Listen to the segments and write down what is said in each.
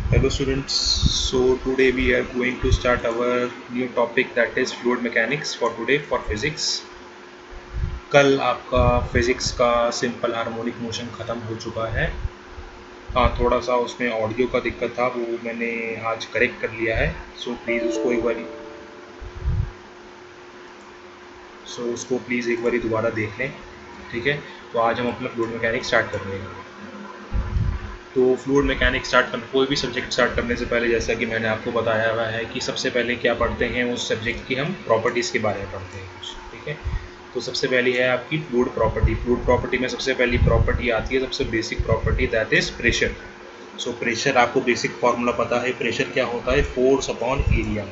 Hello students, so today we are going to start our new topic, that is fluid mechanics for today for physics. कल आपका physics का simple harmonic motion ख़त्म हो चुका है। हाँ, थोड़ा सा उसमें ऑडियो का दिक्कत था, वो मैंने आज करेक्ट कर लिया है। उसको प्लीज़ एक बारी दोबारा देख लें, ठीक है। तो आज हम अपना फ्लूइड मैकेनिक्स स्टार्ट कर रहे हैं। तो फ्लूइड मैकेनिक्स स्टार्ट करने, कोई भी सब्जेक्ट स्टार्ट करने से पहले, जैसा कि मैंने आपको बताया हुआ है कि सबसे पहले क्या पढ़ते हैं, उस सब्जेक्ट की हम प्रॉपर्टीज़ के बारे में पढ़ते हैं कुछ, ठीक है। तो सबसे पहली है आपकी फ्लूइड प्रॉपर्टी। फ्लूइड प्रॉपर्टी में सबसे पहली प्रॉपर्टी आती है, सबसे basic property, that is pressure. So pressure, आपको बेसिक फार्मूला पता है। प्रेशर क्या होता है? Force upon area.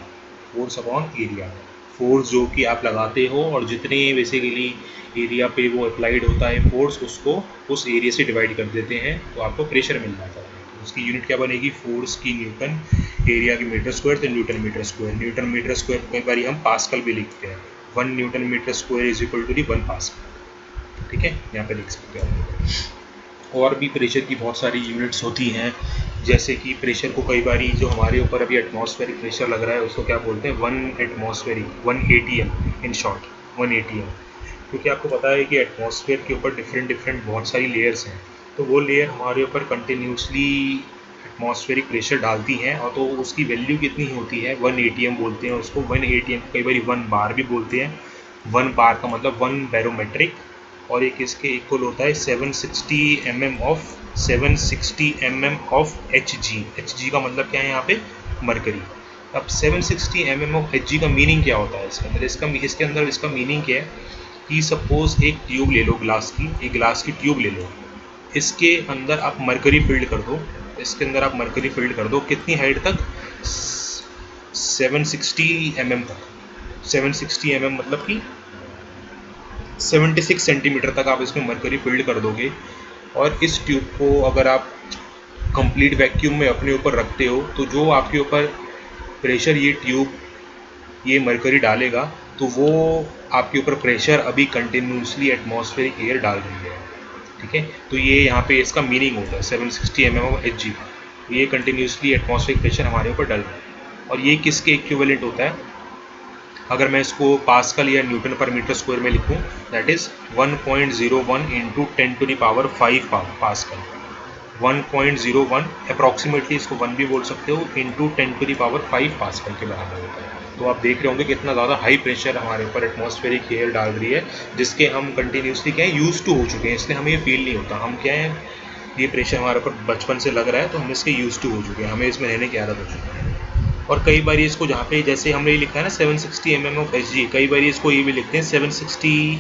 Force upon area, force जो कि आप लगाते हो और जितने बेसिकली एरिया पे वो अप्लाइड होता है फोर्स, उसको उस एरिया से डिवाइड कर देते हैं तो आपको प्रेशर मिल जाता है। तो उसकी यूनिट क्या बनेगी? फोर्स की न्यूटन, एरिया की मीटर स्क्वायर, तो newton metre square. Newton metre square को कई बार हम पास्कल भी लिखते हैं। 1 newton metre square is equal to the 1 pascal, ठीक है, यहाँ पे लिख सकते हो। और भी प्रेशर की बहुत सारी यूनिट्स होती हैं, जैसे कि प्रेशर को कई बार जो हमारे ऊपर अभी एटमॉस्फेरिक प्रेशर लग रहा है उसको क्या बोलते हैं? 1 atmospheric, 1 ATM in short, 1 ATM। क्योंकि आपको पता है कि एटमॉस्फेयर के ऊपर डिफरेंट डिफरेंट बहुत सारी लेयर्स हैं, तो वो लेयर हमारे ऊपर कंटिन्यूसली एटमॉस्फेरिक प्रेशर डालती हैं, और तो उसकी वैल्यू कितनी होती है? 1 ATM बोलते हैं उसको। 1 ATM कई बार 1 बार भी बोलते हैं। 1 बार का मतलब 1 बैरोमेट्रिक, और एक इसके इक्वल होता है 760 mm ऑफ Hg। Hg का मतलब क्या है यहाँ पे? मरकरी। अब 760 mm ऑफ Hg का मीनिंग क्या होता है इसके अंदर? इसका मीनिंग क्या है कि सपोज एक ट्यूब ले लो, ग्लास की, एक ग्लास की ट्यूब ले लो, इसके अंदर आप मरकरी फिल्ड कर दो, इसके अंदर आप मरकरी फिल्ड कर दो, कितनी हाइट तक? 760 mm तक। 760 mm मतलब कि 76 सेंटीमीटर तक आप इसमें मरकरी फिल्ड कर दोगे। और इस ट्यूब को अगर आप कंप्लीट वैक्यूम में अपने ऊपर रखते हो, तो जो आपके ऊपर प्रेशर ये ट्यूब, ये मरकरी डालेगा, तो वो आपके ऊपर प्रेशर अभी कंटिन्यूसली एटमॉस्फेरिक एयर डाल रही है, ठीक है। तो ये यहाँ पे इसका मीनिंग होता है 760 mm ऑफ Hg। ये कंटिन्यूसली एटमॉस्फेरिक प्रेशर हमारे ऊपर डाल रहा है। और ये किसके इक्विवेलेंट होता है? अगर मैं इसको पास्कल या न्यूटन पर मीटर स्क्वायर में लिखूँ, that is 1.01 into 10⁵ pascal. 1.01 approximately, इसको 1 भी बोल सकते हो, इंटू 10⁵ पास्कल के बराबर होता है। तो आप देख रहे होंगे कितना ज़्यादा हाई प्रेशर हमारे ऊपर एटमॉस्फेरिक एयर डाल रही है, जिसके हम कंटिन्यूसली क्या है, यूज टू हो चुके हैं, इसलिए हमें ये फील नहीं होता। हम क्या है, ये प्रेशर हमारे ऊपर बचपन से लग रहा है, तो हम इसके यूज टू हो चुके हैं, हमें इसमें रहने की आदत हो चुकी है। और कई बार इसको, जहाँ पे जैसे हमने ये लिखा है ना 760 mm ऑफ Hg, कई बार इसको ये भी लिखते हैं 760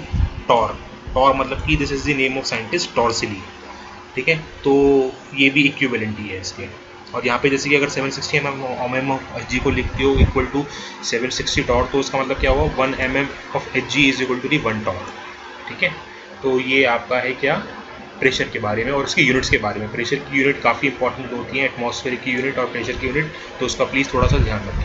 टॉर। टॉर मतलब कि this is the name of scientist Torricelli, ठीक है। तो ये भी इक्विवेलेंट ही है इसके। और यहाँ पे जैसे कि अगर 760 mm ऑफ Hg को लिखते हो इक्वल टू 760 टॉर, तो इसका मतलब क्या हुआ? 1 mm of Hg is equal to the 1 torr, ठीक है। तो ये आपका है क्या? प्रेशर के बारे में और इसकी यूनिट्स के बारे में। प्रेशर की यूनिट काफ़ी इंपॉर्टेंट होती है, एटमॉस्फेयर की यूनिट और प्रेशर की यूनिट, तो उसका प्लीज़ थोड़ा सा ध्यान रखें,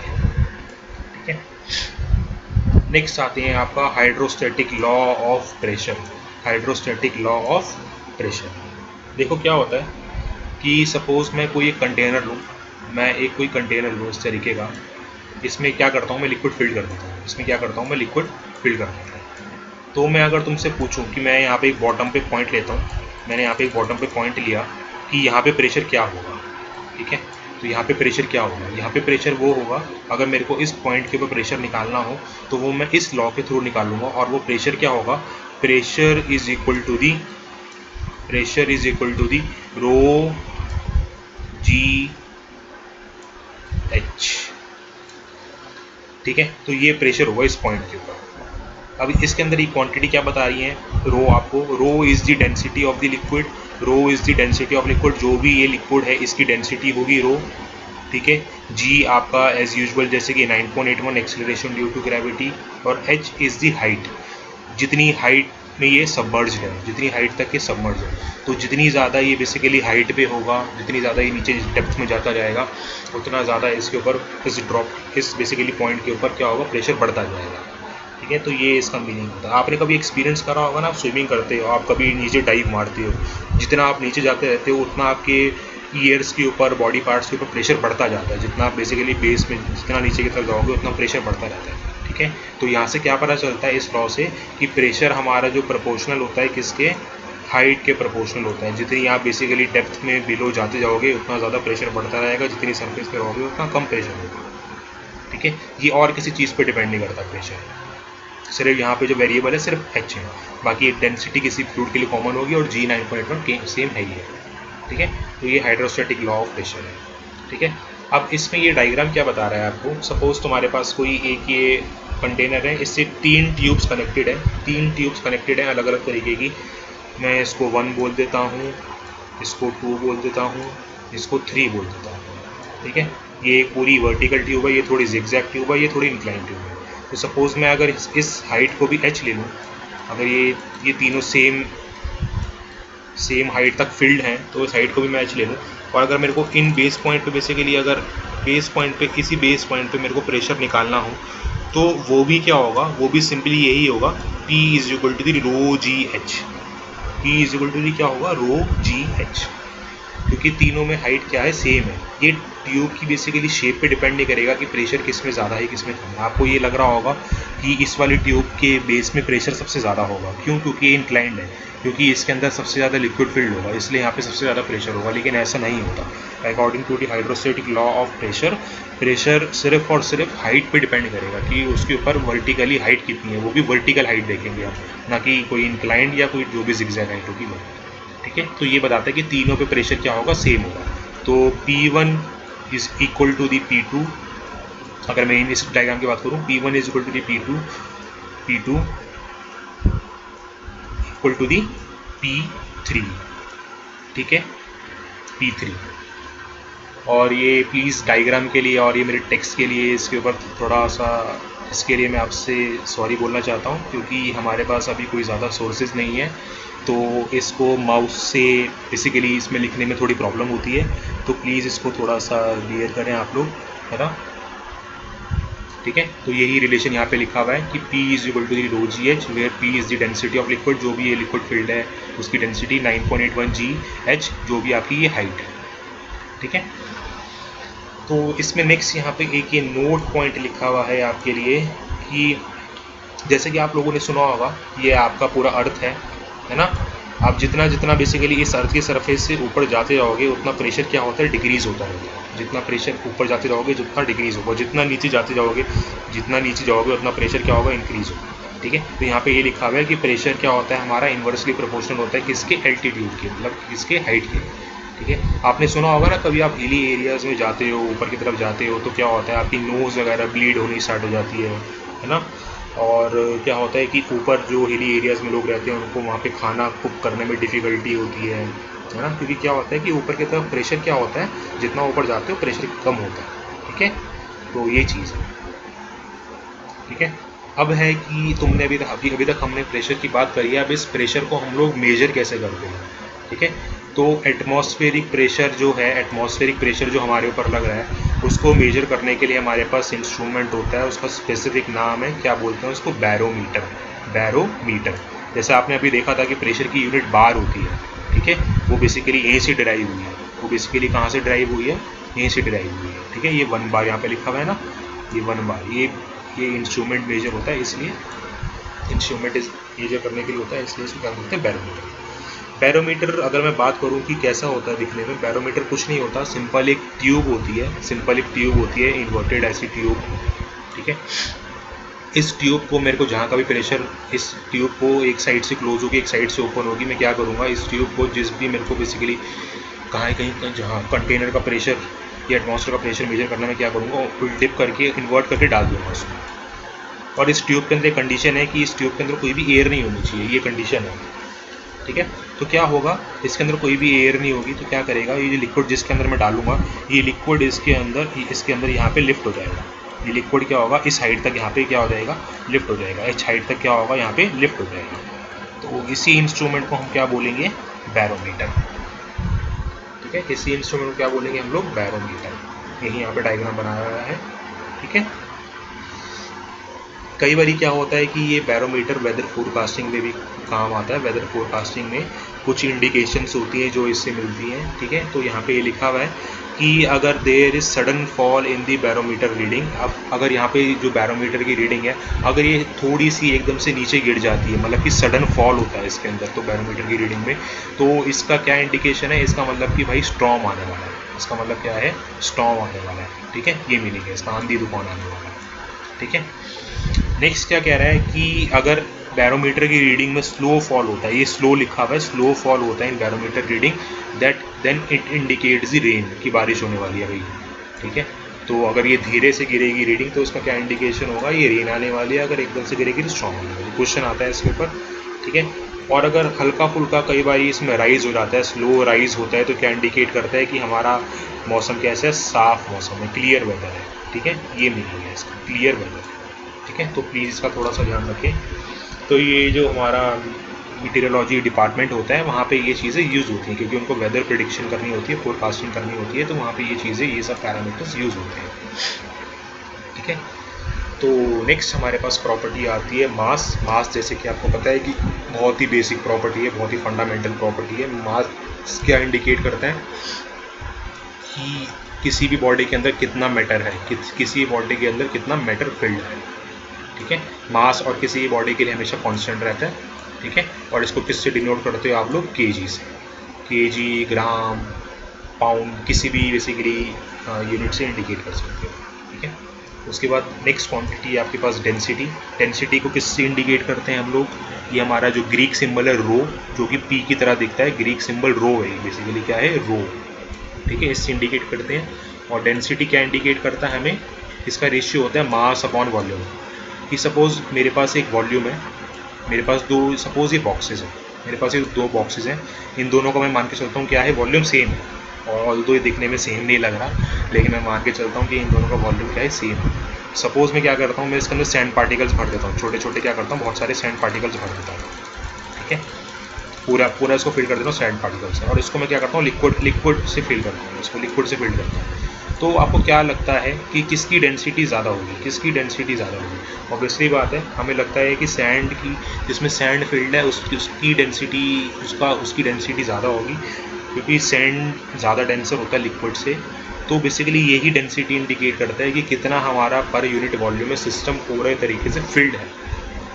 ठीक है। नेक्स्ट आते हैं आपका hydrostatic law of pressure. Hydrostatic law of pressure, देखो क्या होता है कि सपोज़ मैं कोई एक कंटेनर लूँ, कोई कंटेनर लूँ इस तरीके का, इसमें क्या करता हूँ मैं? लिक्विड फिल कर देता हूँ। इसमें क्या करता हूँ मैं? लिक्विड फिल कर देता हूँ। तो मैं अगर तुमसे पूछूं कि मैं यहाँ पे एक बॉटम पे पॉइंट लेता हूँ, मैंने यहाँ पे एक बॉटम पे पॉइंट लिया कि यहाँ पे प्रेशर क्या होगा, ठीक है। तो यहाँ पे प्रेशर क्या होगा? यहाँ पे प्रेशर वो होगा, अगर मेरे को इस पॉइंट के ऊपर प्रेशर निकालना हो तो वो मैं इस लॉ के थ्रू निकालूंगा, और वो प्रेशर क्या होगा? Pressure is equal to the rho g h, ठीक है। तो ये प्रेशर होगा इस पॉइंट के ऊपर। अब इसके अंदर ये क्वांटिटी क्या बता रही है? रो। आपको rho is the density of the liquid, rho is the density of liquid, जो भी ये लिक्विड है इसकी डेंसिटी होगी रो, ठीक है। जी आपका एज यूजुअल जैसे कि 9.81 एक्सेलरेशन ड्यू टू ग्रेविटी, और एच इज़ द हाइट, जितनी हाइट में ये सबमर्ज है, जितनी हाइट तक ये सबमर्ज है। तो जितनी ज़्यादा ये बेसिकली हाइट पे होगा, जितनी ज़्यादा ये नीचे डेप्थ में जाता जाएगा, उतना ज़्यादा इसके ऊपर इस बेसिकली पॉइंट के ऊपर क्या होगा? प्रेशर बढ़ता जाएगा, ठीक है। तो ये इसका मीनिंग होता है। आपने कभी एक्सपीरियंस करा होगा ना, आप स्विमिंग करते हो, आप कभी नीचे डाइव मारते हो, जितना आप नीचे जाते रहते हो उतना आपके ईयर्स के ऊपर, बॉडी पार्ट्स के ऊपर प्रेशर बढ़ता जाता है। जितना बेसिकली बेस में जितना नीचे की तरफ जाओगे उतना प्रेशर बढ़ता रहता है, ठीक है। तो यहाँ से क्या पता चलता है इस लॉ से कि प्रेशर हमारा जो प्रोपोर्शनल होता है किसके, हाइट के प्रोपोर्शनल होता है। जितनी आप बेसिकली डेप्थ में बिलो जाते जाओगे उतना ज़्यादा प्रेशर बढ़ता रहेगा, जितनी सरफेस पे रहोगे उतना कम प्रेशर होगा, ठीक है। ये और किसी चीज़ पे डिपेंड नहीं करता प्रेशर, सिर्फ यहाँ पे जो वेरिएबल है सिर्फ एच है, बाकी डेंसिटी किसी फ्लूइड के लिए कॉमन होगी और जी 9.1 सेम है ही है, ठीक है। तो ये हाइड्रोस्टैटिक लॉ ऑफ प्रेशर है, ठीक है। अब इसमें ये डायग्राम क्या बता रहा है आपको, सपोज तुम्हारे पास कोई एक ये कंटेनर है, इससे 3 ट्यूब्स कनेक्टेड है, 3 ट्यूब्स कनेक्टेड हैं अलग अलग तरीके की। मैं इसको 1 बोल देता हूँ, इसको 2 बोल देता हूँ, इसको 3 बोल देता हूँ, ठीक है। ये एक पूरी वर्टिकल ट्यूब है, ये थोड़ी जिगजैग ट्यूब है, ये थोड़ी इंक्लाइन ट्यूब है। तो सपोज़ मैं अगर इस हाइट को भी h ले लूँ, अगर ये तीनों सेम हाइट तक फिल्ड हैं तो इस हाइट को भी मैं h ले लूँ, और अगर मेरे को इन बेस पॉइंट पे बेसिकली अगर बेस पॉइंट पे किसी बेस पॉइंट पे मेरे को प्रेशर निकालना हो तो वो भी क्या होगा, वो भी सिंपली यही होगा, P is equal to the rho g h. P is equal to the क्या होगा, रो जी एच, क्योंकि तीनों में हाइट क्या है, सेम है। ये ट्यूब की बेसिकली शेप पे डिपेंड नहीं करेगा कि प्रेशर किस में ज़्यादा है किस में कम है। आपको ये लग रहा होगा कि इस वाली ट्यूब के बेस में प्रेशर सबसे ज़्यादा होगा, क्यों, क्योंकि ये इंक्लाइंड है, क्योंकि इसके अंदर सबसे ज़्यादा लिक्विड फील्ड होगा, इसलिए यहाँ पे सबसे ज़्यादा प्रेशर होगा। लेकिन ऐसा नहीं होता। According to the hydrostatic law of pressure, pressure सिर्फ और सिर्फ हाइट पे डिपेंड करेगा कि उसके ऊपर वर्टिकली हाइट कितनी है, वो भी वर्टिकल हाइट देखेंगे आप, ना कि कोई इंक्लाइंड या कोई जो भी जिगजैग हाइट होगी वो, ठीक है। तो ये बताता है कि तीनों पे प्रेशर क्या होगा, सेम होगा। तो P1 is equal to the P2, अगर मैं इस डायग्राम की बात करूँ, P1 is equal to the P2 equal to the P3, ठीक है, P3। और ये प्लीज़ डायग्राम के लिए और ये मेरे टेक्स्ट के लिए इसके ऊपर थोड़ा सा, इसके लिए मैं आपसे सॉरी बोलना चाहता हूँ, क्योंकि हमारे पास अभी कोई ज़्यादा सोर्सेज नहीं है, तो इसको माउस से बेसिकली इसमें लिखने में थोड़ी प्रॉब्लम होती है, तो प्लीज़ इसको थोड़ा सा बियर करें आप लोग, है ना, ठीक है। तो यही रिलेशन यहाँ पे लिखा हुआ है कि P is equal to the rho g h, where P is the density of liquid, जो भी ये लिक्विड फील्ड है उसकी डेंसिटी 9.81 GH, जो भी आपकी ये हाइट है, ठीक है। तो इसमें नेक्स्ट यहाँ पे एक ये नोट पॉइंट लिखा हुआ है आपके लिए कि जैसे कि आप लोगों ने सुना होगा, ये आपका पूरा अर्थ है ना। आप जितना जितना बेसिकली इस अर्थ की सरफेस से ऊपर जाते जाओगे उतना प्रेशर क्या होता है, डिक्रीज़ होता है। जितना प्रेशर ऊपर जाते जाओगे जितना डिक्रीज़ होगा, जितना नीचे जाते जाओगे उतना प्रेशर क्या होगा, इंक्रीज़ होगा, ठीक है। तो यहाँ पे ये लिखा हुआ है कि प्रेशर क्या होता है हमारा, इन्वर्सली प्रोपोर्शनल होता है किसके, एल्टीट्यूड के, मतलब किसके, हाइट के, ठीक है। आपने सुना होगा ना, कभी आप हिली एरियाज़ में जाते हो, ऊपर की तरफ जाते हो, तो क्या होता है आपकी नोज़ वगैरह ब्लीड होनी स्टार्ट हो जाती है ना। और क्या होता है कि ऊपर जो हिली एरियाज़ में लोग रहते हैं उनको वहाँ पे खाना कुक करने में डिफ़िकल्टी होती है ना, क्योंकि क्या होता है कि ऊपर की तरफ प्रेशर क्या होता है, जितना ऊपर जाते हो प्रेशर कम होता है, ठीक है। तो ये चीज़ है, ठीक है। अब है कि तुमने अभी तक हमने प्रेशर की बात करी है, अब इस प्रेशर को हम लोग मेजर कैसे करते हैं, ठीक है। तो एटमॉस्फेरिक प्रेशर जो है, एटमॉस्फेरिक प्रेशर जो हमारे ऊपर लग रहा है उसको मेजर करने के लिए हमारे पास इंस्ट्रूमेंट होता है, उसका स्पेसिफिक नाम है, क्या बोलते हैं उसको, बैरोमीटर। बैरोमीटर, जैसे आपने अभी देखा था कि प्रेशर की यूनिट बार होती है, ठीक है, वो बेसिकली यहीं से ड्राइव हुई है, वो बेसिकली कहाँ से ड्राइव हुई है, यहीं से ड्राइव हुई है, ठीक है। ये 1 बार यहाँ पे लिखा हुआ है ना, ये 1 बार, ये इंस्ट्रूमेंट मेजर होता है, इसलिए इंस्ट्रूमेंट मेजर करने के लिए होता है, इसलिए इसको क्या बोलते हैं, बैरोमीटर। बैरोमीटर अगर मैं बात करूं कि कैसा होता है दिखने में, बैरोमीटर कुछ नहीं होता, सिंपल एक ट्यूब होती है, इन्वर्टेड ऐसी ट्यूब, ठीक है। इस ट्यूब को मेरे को जहाँ का भी प्रेशर, इस ट्यूब को एक साइड से क्लोज होगी एक साइड से ओपन होगी, मैं क्या करूँगा, इस ट्यूब को जिस भी मेरे को बेसिकली कहीं जहाँ कंटेनर का प्रेशर या एटमॉस्फेयर का प्रेशर मेजर करना, मैं क्या करूँगा, फुल डिप करके इन्वर्ट करके डाल दूँगा उसको। और इस ट्यूब के अंदर एक कंडीशन है कि इस ट्यूब के अंदर कोई भी एयर नहीं होनी चाहिए, ये कंडीशन है, ठीक है। तो क्या होगा, इसके अंदर कोई भी एयर नहीं होगी तो क्या करेगा, ये लिक्विड जिसके अंदर मैं डालूंगा, ये लिक्विड इसके अंदर यहाँ पे लिफ्ट हो जाएगा। ये लिक्विड क्या होगा, इस हाइट तक यहाँ पे क्या हो जाएगा, लिफ्ट हो जाएगा, इस हाइट तक क्या होगा, यहाँ पे लिफ्ट हो जाएगा। तो इसी इंस्ट्रूमेंट को हम क्या बोलेंगे, बैरोमीटर, ठीक है। इसी इंस्ट्रूमेंट को क्या बोलेंगे हम लोग, बैरोमीटर। यही यहाँ पे डायग्राम बनाया हुआ है, ठीक है। कई बार क्या होता है कि ये बैरोमीटर वेदर फोरकास्टिंग में भी काम आता है। वेदर फोरकास्टिंग में कुछ इंडिकेशंस होती हैं जो इससे मिलती हैं, ठीक है। तो यहाँ पे ये लिखा हुआ है कि अगर there is sudden fall in the barometer reading, अब अगर यहाँ पे जो बैरोमीटर की रीडिंग है अगर ये थोड़ी सी एकदम से नीचे गिर जाती है, मतलब कि सडन फॉल होता है इसके अंदर, तो बैरोमीटर की रीडिंग में, तो इसका क्या इंडिकेशन है, इसका मतलब कि भाई स्टॉर्म आने वाला है। इसका मतलब क्या है, स्टॉर्म आने वाला है, ठीक है, ये मीनिंग है इसका, आंधी तूफान आने वाला है, ठीक है। नेक्स्ट क्या कह रहा है कि अगर बैरोमीटर की रीडिंग में स्लो फॉल होता है, ये स्लो लिखा हुआ है, स्लो फॉल होता है in barometer reading, that then it indicates the rain, की बारिश होने वाली है भाई, ठीक है। तो अगर ये धीरे से गिरेगी रीडिंग तो उसका क्या इंडिकेशन होगा, ये रेन आने वाली है। अगर एकदम से गिरेगी तो स्ट्रॉन्ग होने वाली। क्वेश्चन आता है इसके ऊपर, ठीक है। और अगर हल्का फुल्का कई बार इसमें राइज हो जाता है, स्लो राइज होता है, तो क्या इंडिकेट करता है कि हमारा मौसम कैसा है, साफ मौसम है, क्लियर वेदर है, ठीक है, ये मीनिंग है इसका, क्लियर वेदर, ठीक है। तो प्लीज़ इसका थोड़ा सा ध्यान रखें। तो ये जो हमारा मीटीरियोलॉजी डिपार्टमेंट होता है वहाँ पे ये चीज़ें यूज़ होती हैं, क्योंकि उनको वेदर प्रेडिक्शन करनी होती है, फोरकास्टिंग करनी होती है, तो वहाँ पे ये चीज़ें, ये सब पैरामीटर्स यूज़ होते हैं, ठीक है। तो नेक्स्ट हमारे पास प्रॉपर्टी आती है मास। मास जैसे कि आपको पता है कि बहुत ही बेसिक प्रॉपर्टी है, बहुत ही फंडामेंटल प्रॉपर्टी है। मास क्या इंडिकेट करता है कि किसी भी बॉडी के अंदर कितना मैटर है, किसी बॉडी के अंदर कितना मैटर फिल्ड है, ठीक है। मास और किसी बॉडी के लिए हमेशा कांस्टेंट रहता है, ठीक है। और इसको किससे डिनोट करते हो आप लोग, केजी से, केजी, ग्राम, पाउंड, किसी भी बेसिकली यूनिट से इंडिकेट कर सकते हो, ठीक है। उसके बाद नेक्स्ट क्वांटिटी है आपके पास डेंसिटी। डेंसिटी को किससे इंडिकेट करते हैं हम लोग, ये हमारा जो ग्रीक सिंबल है रो, जो कि पी की तरह दिखता है, ग्रीक सिंबल रो है, बेसिकली क्या है, रो, ठीक है, इससे इंडिकेट करते हैं। और डेंसिटी क्या इंडिकेट करता है हमें, इसका रेशियो होता है मास अपॉन वॉल्यूम। कि सपोज़ मेरे पास एक वॉल्यूम है, मेरे पास दो, सपोज़ ये बॉक्सेस है, मेरे पास ये दो बॉक्सेस हैं, इन दोनों को मैं मान के चलता हूँ क्या है, वॉल्यूम सेम है। और ऑल्दो ये दिखने में सेम नहीं लग रहा, लेकिन मैं मान के चलता हूँ कि इन दोनों का वॉल्यूम क्या है, सेम है। सपोज़ मैं क्या करता हूँ, मैं इसके अंदर सैंड पार्टिकल्स भर देता हूँ, छोटे छोटे क्या करता हूँ, बहुत सारे सैंड पार्टिकल्स भर देता हूँ, ठीक है। पूरा इसको फिल कर देता हूँ सैंड पार्टिकल से, और इसको मैं क्या करता हूँ, लिक्विड से फिल करता हूँ, इसको लिक्विड से फिल करता हूँ। तो आपको क्या लगता है कि किसकी डेंसिटी ज़्यादा होगी, किसकी डेंसिटी ज़्यादा होगी। ऑब्वियसली बात है, हमें लगता है कि सैंड की, जिसमें सैंड फील्ड है उसकी डेंसिटी, उसकी डेंसिटी ज़्यादा होगी, क्योंकि सैंड ज़्यादा डेंसर होता है लिक्विड से। तो बेसिकली यही डेंसिटी इंडिकेट करता है कि कितना हमारा पर यूनिट वॉल्यूम में सिस्टम पूरे तरीके से फिल्ड है,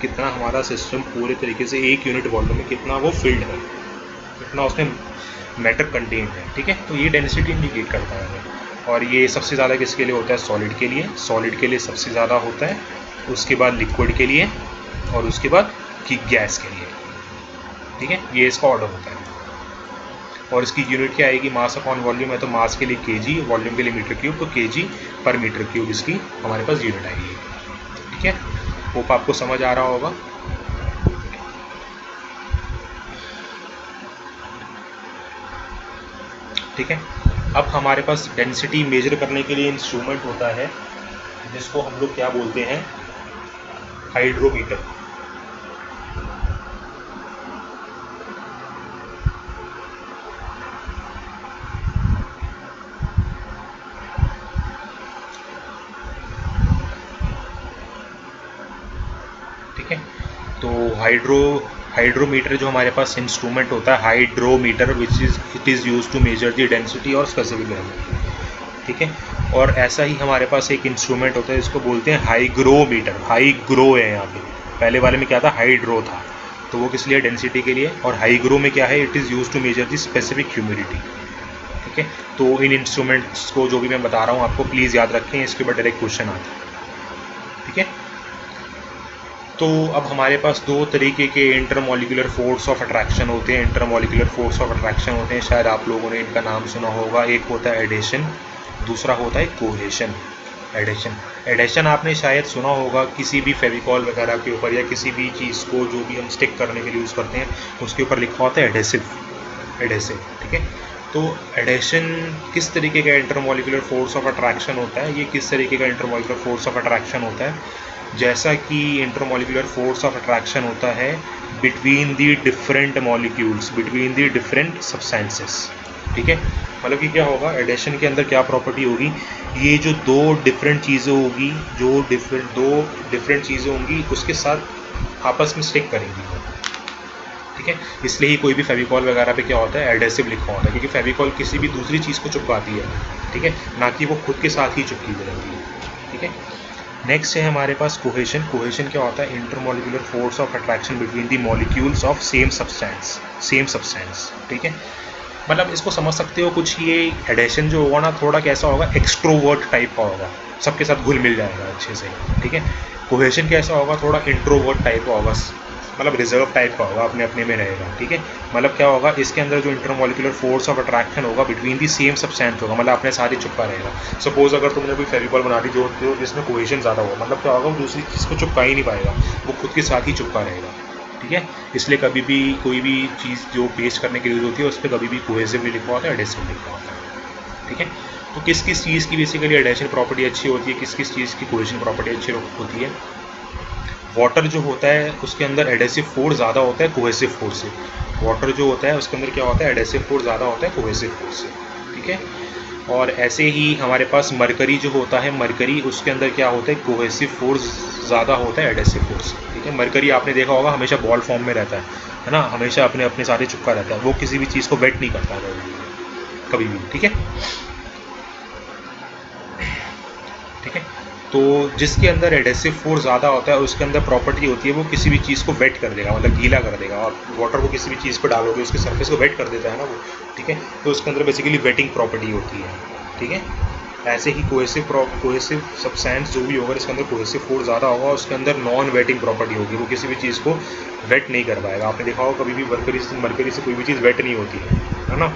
कितना हमारा सिस्टम पूरे तरीके से एक यूनिट वॉल्यूम में कितना वो फिल्ड है, कितना उसमें मैटर कंटेंट है, ठीक है। तो ये डेंसिटी इंडिकेट करता है हमें। और ये सबसे ज़्यादा किसके लिए होता है, सॉलिड के लिए, सॉलिड के लिए सबसे ज़्यादा होता है, उसके बाद लिक्विड के लिए, और उसके बाद कि गैस के लिए, ठीक है। ये इसका ऑर्डर होता है। और इसकी यूनिट क्या आएगी, मास अपॉन वॉल्यूम है, तो मास के लिए केजी, वॉल्यूम के लिए मीटर क्यूब, तो केजी पर मीटर क्यूब इसकी हमारे पास यूनिट आएगी, ठीक है। होप आपको समझ आ रहा होगा। ठीक है। अब हमारे पास डेंसिटी मेजर करने के लिए इंस्ट्रूमेंट होता है, जिसको हम लोग क्या बोलते हैं, हाइड्रोमीटर। ठीक है। तो हाइड्रोमीटर जो हमारे पास इंस्ट्रूमेंट होता है, hydrometer, which it is use to measure the density और स्पेसिफिक ग्रेविटी, ठीक है। और ऐसा ही हमारे पास एक इंस्ट्रूमेंट होता है, इसको बोलते हैं हाईग्रोमीटर। हाईग्रो है यहाँ पे, पहले वाले में क्या था, हाइड्रो था, तो वो किस लिए, डेंसिटी के लिए। और हाईग्रो में क्या है, it is use to measure the specific humidity, ठीक है। तो इन इंस्ट्रूमेंट्स को जो भी मैं बता रहा हूँ आपको प्लीज़ याद रखें, इसके ऊपर डायरेक्ट क्वेश्चन आता है, ठीक है। तो अब हमारे पास दो तरीके के इंटरमॉलिक्यूलर फोर्स ऑफ अट्रैक्शन होते हैं, इंटरमॉलिक्यूलर फोर्स ऑफ अट्रैक्शन होते हैं, शायद आप लोगों ने इनका नाम सुना होगा। एक होता है एडेशन, दूसरा होता है कोहेशन। एडेशन आपने शायद सुना होगा किसी भी फेविकॉल वगैरह के ऊपर, या किसी भी चीज़ को जो भी हम स्टिक करने के लिए यूज़ करते हैं उसके ऊपर लिखा होता है एडेसिव, ठीक है। तो एडेशन किस तरीके का इंटरमॉलिक्यूलर फोर्स ऑफ अट्रैक्शन होता है, ये किस तरीके का इंटरमॉलिक्यूलर फोर्स ऑफ अट्रैक्शन होता है, जैसा कि इंटरमॉलिक्यूलर फोर्स ऑफ अट्रैक्शन होता है between the different molecules, between the different substances, ठीक है, मतलब कि क्या होगा, एडेशन के अंदर क्या प्रॉपर्टी होगी, ये जो दो डिफरेंट चीज़ें होगी, जो दो डिफरेंट चीज़ें होंगी उसके साथ आपस में स्टिक करेंगी। ठीक है, इसलिए ही कोई भी फेविकॉल वगैरह पे क्या होता है, एडेसिव लिखा होता है, क्योंकि फेविकॉल किसी भी दूसरी चीज़ को चिपकाती है। ठीक है, ना कि वो खुद के साथ ही चिपकी हुई रहती है। ठीक है, नेक्स्ट है हमारे पास कोहेशन। कोहेशन क्या होता है, intermolecular force of attraction between the molecules of same substance. ठीक है, मतलब इसको समझ सकते हो कुछ, ये एडेशन जो होगा ना थोड़ा कैसा होगा, एक्सट्रोवर्ट टाइप का होगा, सबके साथ घुल मिल जाएगा अच्छे से। ठीक है, कोहेशन कैसा होगा, थोड़ा इंट्रोवर्ट टाइप का होगा, मतलब रिजर्व टाइप का होगा, अपने अपने में रहेगा। ठीक है, मतलब क्या होगा, इसके अंदर जो इंटरमोलिकुलर फोर्स ऑफ अट्रैक्शन होगा बिटवीन दी सेम सब्सटेंस होगा, मतलब अपने साथ ही चिपका रहेगा। सपोज अगर तुमने कोई फेविकॉल बना दी जो जिसमें कोहेशन ज़्यादा होगा, मतलब क्या होगा, वो दूसरी चीज़ को चिपका ही नहीं पाएगा, वो खुद के साथ ही चिपका रहेगा। ठीक है, इसलिए कभी भी कोई भी चीज़ जो पेस्ट करने के लिए होती है उस पर कभी भी कोहेसिवली लिखा होता है, एडेसिव लिखा होता है। ठीक है, तो किस किस चीज़ की बेसिकली एडेशन प्रॉपर्टी अच्छी होती है, किस किस चीज़ की कोहेशन प्रॉपर्टी अच्छी होती है। वाटर जो होता है उसके अंदर एडेसिव फोर्स ज़्यादा होता है कोहेसिव फोर्स से। वाटर जो होता है उसके अंदर क्या होता है, एडेसिव फोर्स ज़्यादा होता है कोहेसिव फोर्स से। ठीक है, और ऐसे ही हमारे पास मरकरी जो होता है, मरकरी उसके अंदर क्या होता है, कोहेसिव फोर्स ज़्यादा होता है एडेसिव फोर्स से। ठीक है, मरकरी आपने देखा होगा हमेशा बॉल फॉर्म में रहता है ना, हमेशा अपने अपने साथ चिपका रहता है, वो किसी भी चीज़ को वेट नहीं करता कभी भी। ठीक है, ठीक है, तो जिसके अंदर एडेसिव फोर्स ज़्यादा होता है उसके अंदर प्रॉपर्टी होती है वो किसी भी चीज़ को वेट कर देगा, मतलब गीला कर देगा। और वाटर को किसी भी चीज़ पर डालोगे उसके सरफेस को वेट कर देता है ना वो। ठीक है, तो उसके अंदर बेसिकली वेटिंग प्रॉपर्टी होती है। ठीक है, ऐसे ही कोहेसिव सब्सटेंस जो भी होगा इसके अंदर कोहेसिव फोर्स ज़्यादा होगा, उसके अंदर नॉन वेटिंग प्रॉपर्टी होगी, वो किसी भी चीज़ को वेट नहीं कर पाएगा। आपने देखा होगा कभी भी मरकरी से कोई भी चीज़ वेट नहीं होती है ना,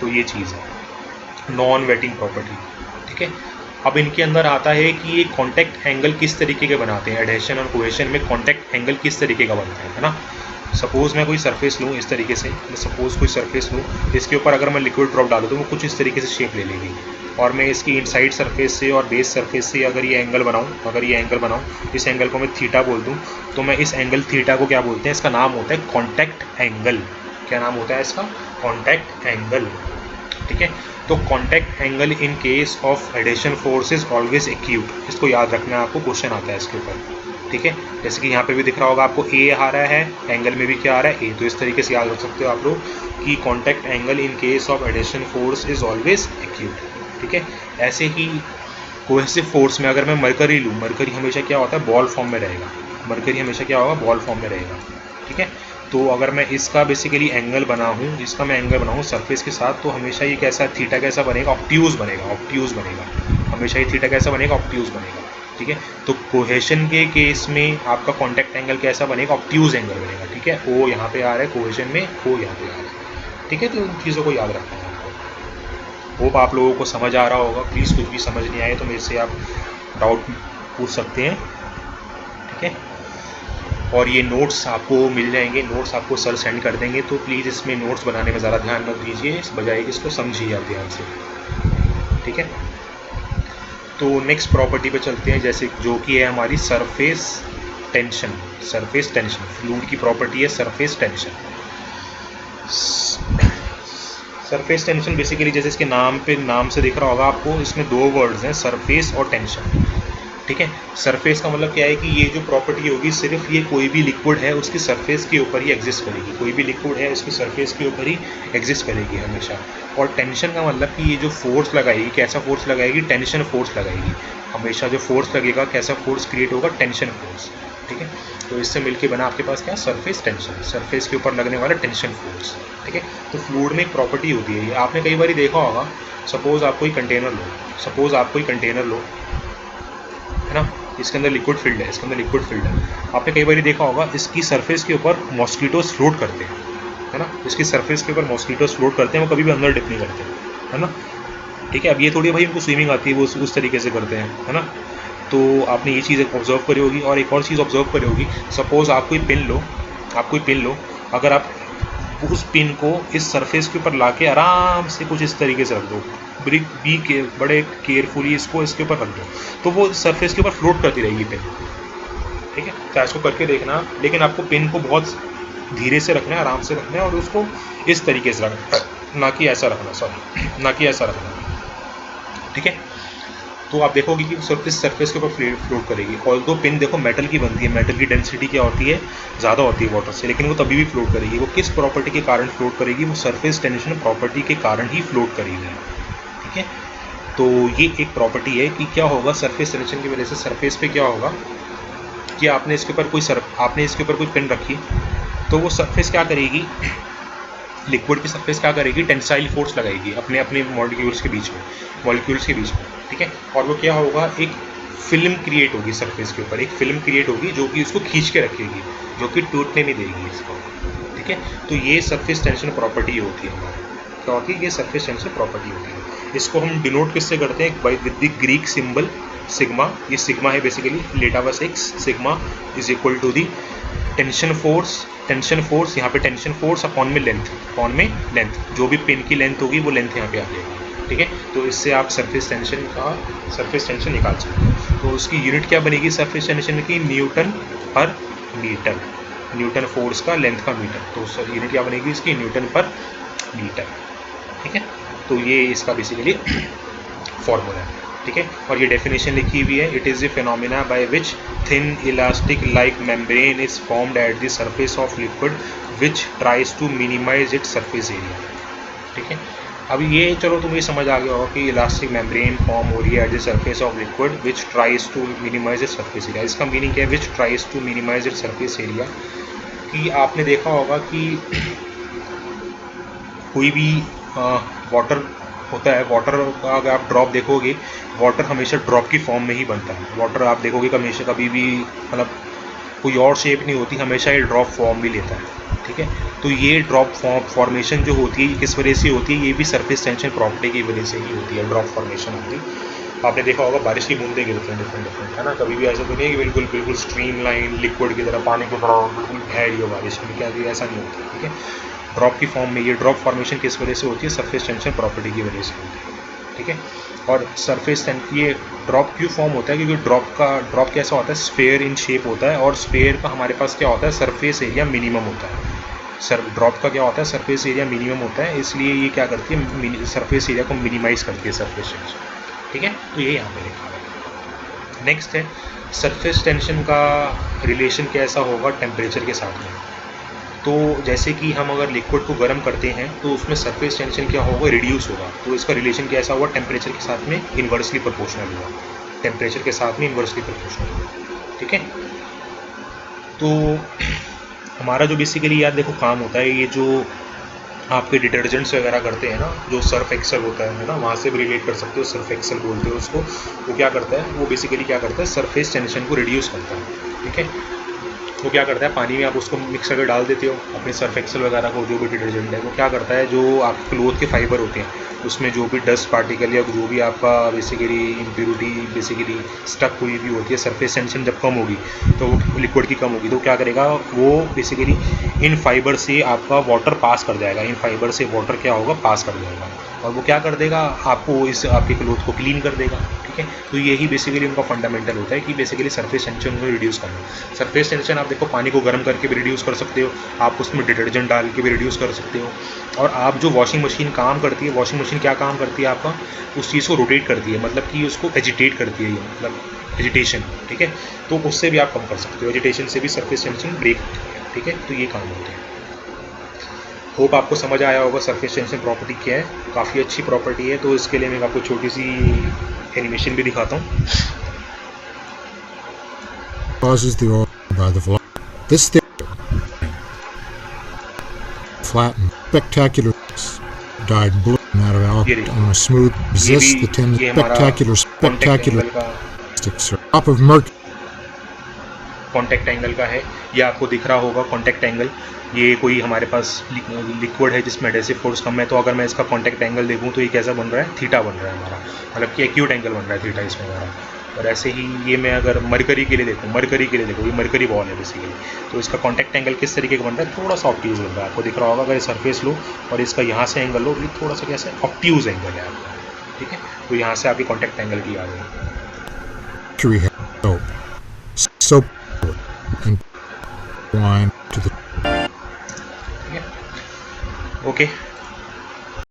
तो ये चीज़ है नॉन वेटिंग प्रॉपर्टी। ठीक है, अब इनके अंदर आता है कि ये कॉन्टैक्ट एंगल किस तरीके के बनाते हैं, एडेशन और कोहेशन में कॉन्टैक्ट एंगल किस तरीके का बनता है ना। सपोज़ मैं कोई सरफेस लूँ इस तरीके से, सपोज़ कोई सरफेस लूँ, इसके ऊपर अगर मैं लिक्विड ड्रॉप डालूँ तो वो कुछ इस तरीके से शेप ले लेगी, और मैं इसकी इनसाइड सरफेस से और बेस सरफेस से अगर ये एंगल बनाऊँ, इस एंगल को मैं थीटा बोल दूँ, तो मैं इस एंगल थीटा को क्या बोलते हैं, इसका नाम होता है कॉन्टैक्ट एंगल। क्या नाम होता है इसका, कॉन्टैक्ट एंगल। ठीक है, तो contact angle in case of adhesion force is always acute, इसको याद रखना है आपको, क्वेश्चन आता है इसके ऊपर। ठीक है, जैसे कि यहाँ पे भी दिख रहा होगा आपको ए आ रहा है, एंगल में भी क्या आ रहा है, ए, तो इस तरीके से याद रख सकते हो आप लोग कि contact angle in case of adhesion force is always acute. ठीक है, ऐसे ही कोहेसिव फोर्स में अगर मैं मरकरी लूँ, मरकरी हमेशा क्या होता है, बॉल फॉर्म में रहेगा, मरकरी हमेशा क्या होगा, बॉल फॉर्म में रहेगा। ठीक है, तो अगर मैं इसका बेसिकली एंगल बनाऊँ सरफेस के साथ, तो हमेशा ये कैसा, थीटा कैसा बनेगा, ऑब्ट्यूज बनेगा, हमेशा ये थीटा कैसा बनेगा, ऑब्ट्यूज बनेगा। ठीक है, तो कोहेशन के केस में आपका कॉन्टैक्ट एंगल कैसा बनेगा, ऑब्ट्यूज एंगल बनेगा। ठीक है, ओ यहाँ पे आ रहा है कोहेशन में, ओ यहाँ पे आ रहा है। ठीक है, तो इन चीज़ों को याद रखना है आपको। होप आप लोगों को समझ आ रहा होगा। प्लीज़ कुछ भी समझ नहीं आए तो मेरे से आप डाउट पूछ सकते हैं। ठीक है, और ये नोट्स आपको मिल जाएंगे, नोट्स आपको सर सेंड कर देंगे, तो प्लीज़ इसमें नोट्स बनाने में ज़्यादा ध्यान मत दीजिए, इस बजाय कि इसको समझिए आप ध्यान से। ठीक है, तो नेक्स्ट प्रॉपर्टी पे चलते हैं, जैसे जो कि है हमारी सरफेस टेंशन। फ्लूइड की प्रॉपर्टी है surface tension. Surface tension basically जैसे इसके नाम से दिख रहा होगा आपको, इसमें दो वर्ड्स हैं, सरफेस और टेंशन। ठीक है, सरफेस का मतलब क्या है कि ये जो प्रॉपर्टी होगी सिर्फ ये कोई भी लिक्विड है उसकी सरफेस के ऊपर ही एग्जिस्ट करेगी, कोई भी लिक्विड है उसकी सरफेस के ऊपर ही एग्जिस्ट करेगी हमेशा। और टेंशन का मतलब कि ये जो फोर्स लगाएगी, कैसा फोर्स लगाएगी, टेंशन फोर्स लगाएगी हमेशा। जो फोर्स लगेगा कैसा फोर्स क्रिएट होगा, टेंशन फोर्स। ठीक है, तो इससे मिलके बना आपके पास क्या, सरफेस टेंशन, सरफेस के ऊपर लगने वाला टेंशन फोर्स। ठीक है, तो फ्लूइड में एक प्रॉपर्टी होती है, ये आपने कई बार देखा होगा। सपोज़ आप कोई कंटेनर लो, है ना, इसके अंदर लिक्विड फील्ड है, आपने कई बार देखा होगा इसकी सरफेस के ऊपर मॉस्किटोज फ्लोट करते हैं, है ना, इसकी सरफेस के ऊपर मॉस्किटोज फ्लोट करते हैं, वो कभी भी अंदर डिप नहीं करते, है ना। ठीक है, अब ये थोड़ी भाई उनको स्विमिंग आती है, वो उस तरीके से करते हैं, है ना। तो आपने ये चीज़ ऑब्जर्व करी होगी, और एक और चीज़ ऑब्जर्व करी होगी। सपोज़ आप कोई पिन लो, अगर आप उस पिन को इस सरफेस के ऊपर लाके आराम से कुछ इस तरीके से रख दो, बड़े केयरफुली इसको इसके ऊपर रख दो, तो वो सरफेस के ऊपर फ्लोट करती रहेगी पिन। ठीक है, तो इसको करके देखना, लेकिन आपको पिन को बहुत धीरे से रखना है, आराम से रखना है, और उसको इस तरीके से रखना है, ना कि ऐसा रखना, सॉरी ना कि ऐसा रखना, ठीक है। तो आप देखोगे कि सरफेस के ऊपर फ्लोट करेगी। ऑल्दो पिन देखो मेटल की बनती है, मेटल की डेंसिटी क्या होती है, ज़्यादा होती है वाटर से, लेकिन वो तभी भी फ्लोट करेगी। वो किस प्रॉपर्टी के कारण फ्लोट करेगी, वो सरफेस टेंशन प्रॉपर्टी के कारण ही फ्लोट करेगी, ठीक है। तो ये एक प्रॉपर्टी है कि क्या होगा सरफेस टेंशन की वजह से सरफेस पे क्या होगा कि आपने इसके ऊपर कोई पिन रखी, तो वो सरफेस क्या करेगी, लिक्विड की सरफेस क्या करेगी, टेंसाइल फोर्स लगाएगी अपने अपने मॉलिक्यूल्स के बीच में, ठीक है। और वो क्या होगा, एक फिल्म क्रिएट होगी सरफेस के ऊपर, एक फिल्म क्रिएट होगी जो कि उसको खींच के रखेगी, जो कि टूटने नहीं देगी इसको, ठीक है। तो ये सरफेस टेंशन प्रॉपर्टी होती है हमारी, क्या होती है, ये सरफेस टेंशन प्रॉपर्टी होती है। इसको हम डिनोट किससे करते हैं, by with the Greek symbol sigma. ये सिग्मा है बेसिकली, लेटा बस x, sigma is equal to the tension force यहाँ पे टेंशन फोर्स अपॉन में लेंथ, जो भी पिन की लेंथ होगी वो लेंथ यहाँ पे आ जाएगी, ठीक है। तो इससे आप सरफेस टेंशन निकाल सकते हैं। तो उसकी यूनिट क्या बनेगी सरफेस टेंशन की, न्यूटन पर मीटर, न्यूटन फोर्स का लेंथ का मीटर, तो यूनिट क्या बनेगी इसकी, न्यूटन पर मीटर, ठीक है। तो ये इसका बेसिकली फॉर्मूला है, ठीक है। और ये डेफिनेशन लिखी हुई है, it is a phenomena by which thin elastic like membrane is formed at the surface of liquid which tries to minimise it surface area, ठीक है। अब ये चलो तुम्हें समझ आ गया होगा कि इलास्टिक मेम्ब्रेन फॉर्म हो रही है at the surface of liquid which tries to minimise it surface area. इसका मीनिंग क्या है, which tries to minimise it surface area, कि आपने देखा होगा कि कोई भी वाटर होता है, वाटर का अगर आप ड्रॉप देखोगे, वाटर हमेशा ड्रॉप की फॉर्म में ही बनता है। वाटर आप देखोगे हमेशा कभी भी मतलब कोई और शेप नहीं होती, हमेशा ये ड्रॉप फॉर्म भी लेता है, ठीक है। तो ये ड्रॉप फॉर्मेशन जो होती है किस वजह से होती है, ये भी सरफेस टेंशन प्रॉपर्टी की वजह से ही होती है, ड्रॉप फॉर्मेशन होती है। आपने देखा होगा बारिश की बूंदें गिरती हैं डिफरेंट, है ना, कभी भी ऐसा तो नहीं है कि बिल्कुल स्ट्रीम लाइन लिक्विड की तरह पानी की तरह बिल्कुल बह रही हो बारिश में, क्या ऐसा नहीं होता, ठीक है। ड्रॉप की फॉर्म में ये ड्रॉप फॉर्मेशन किस वजह से होती है, सरफेस टेंशन प्रॉपर्टी की वजह से होती है, ठीक है। और सरफेस ये ड्रॉप क्यों फॉर्म होता है, क्योंकि ड्रॉप कैसा होता है, स्फेयर इन शेप होता है, और स्फेयर का हमारे पास क्या होता है, सरफेस एरिया मिनिमम होता है। ड्रॉप का क्या होता है, सरफेस एरिया मिनिमम होता है, इसलिए ये क्या करती है, सरफेस एरिया को मिनिमाइज करती है सरफेस टेंशन, ठीक है। तो ये यहाँ पे लिखा है। नेक्स्ट है सरफेस टेंशन का रिलेशन कैसा होगा टेम्परेचर के साथ में। तो जैसे कि हम अगर लिक्विड को गर्म करते हैं तो उसमें सरफेस टेंशन क्या होगा, रिड्यूस होगा। तो इसका रिलेशन कैसा हुआ, टेम्परेचर के साथ में इन्वर्सली प्रोपोर्शनल हुआ, टेम्परेचर के साथ में इन्वर्सली प्रोपोर्शनल हुआ, ठीक है। तो हमारा जो बेसिकली यार देखो काम होता है, ये जो आपके डिटर्जेंट्स वगैरह करते हैं ना, जो सर्फ एक्सेल होता है ना, वहाँ से भी रिलेट कर सकते हो, सर्फ एक्सेल बोलते हो उसको। वो क्या करता है, वो बेसिकली क्या करता है, सरफेस टेंशन को रिड्यूस करता है, ठीक है। वो क्या करता है, पानी में आप उसको मिक्स करके डाल देते हो अपने सर्फ एक्सेल वगैरह को, जो भी डिटर्जेंट है, वो क्या करता है, जो आपके क्लोथ के फाइबर होते हैं उसमें जो भी डस्ट पार्टिकल या जो भी आपका बेसिकली इम्प्योरिटी बेसिकली स्टक हुई भी होती है, सरफेस टेंशन जब कम होगी तो लिक्विड की कम होगी, तो क्या करेगा वो बेसिकली इन फाइबर से आपका वाटर पास कर जाएगा, इन फाइबर से वाटर क्या होगा, पास कर जाएगा, और वो क्या कर देगा, आपको इस आपके क्लोथ को क्लीन कर देगा, ठीक है। तो यही बेसिकली उनका फंडामेंटल होता है कि बेसिकली सरफेस टेंशन को रिड्यूस करना। सरफेस टेंशन आप देखो पानी को गर्म करके भी रिड्यूस कर सकते हो, आप उसमें डिटर्जेंट डाल के भी रिड्यूस कर सकते हो, और आप जो वॉशिंग मशीन काम करती है, वॉशिंग मशीन क्या काम करती है, आपका उस चीज़ को रोटेट करती है, मतलब कि उसको एजिटेट करती है, ये मतलब एजिटेशन, ठीक है। तो उससे भी आप कम कर सकते हो, एजिटेशन से भी सरफेस टेंशन ब्रेक होती है, ठीक है। तो ये काम होता है। होप आपको समझ आया होगा सरफेस टेंशन प्रॉपर्टी क्या है, काफ़ी अच्छी प्रॉपर्टी है। तो इसके लिए मैं आपको छोटी सी एनिमेशन भी दिखाता हूँ। Causes the oil by the velocity. This flattened, spectacular dyed blue out of alcohol on a smooth, resists the spectacular sticks top of mercury. Contact angle का है, ये आपको दिख रहा होगा कॉन्टैक्ट एंगल। ये कोई हमारे पास लिक्विड है जिसमें एडेसिव फोर्स कम है, तो अगर मैं इसका कॉन्टैक्ट एंगल देखूँ तो ये कैसा बन रहा है, थीटा बन रहा है हमारा, मतलब कि एक्यूट एंगल बन रहा है थीटा इसमें हमारा। और ऐसे ही ये मैं अगर मरकरी के लिए देखूँ, ये मरकरी बॉल है बेसिकली, तो इसका कॉन्टैक्ट एंगल किस तरीके का बन रहा है, थोड़ा सा ऑप्ट्यूज बन रहा है, आपको दिख रहा होगा। अगर सरफेस लो और इसका यहाँ से एंगल लो, ये थोड़ा सा कैसे ऑप्ट्यूज एंगल है आपका, ठीक है। तो यहाँ से आपकी कॉन्टैक्ट एंगल की याद है। ओके,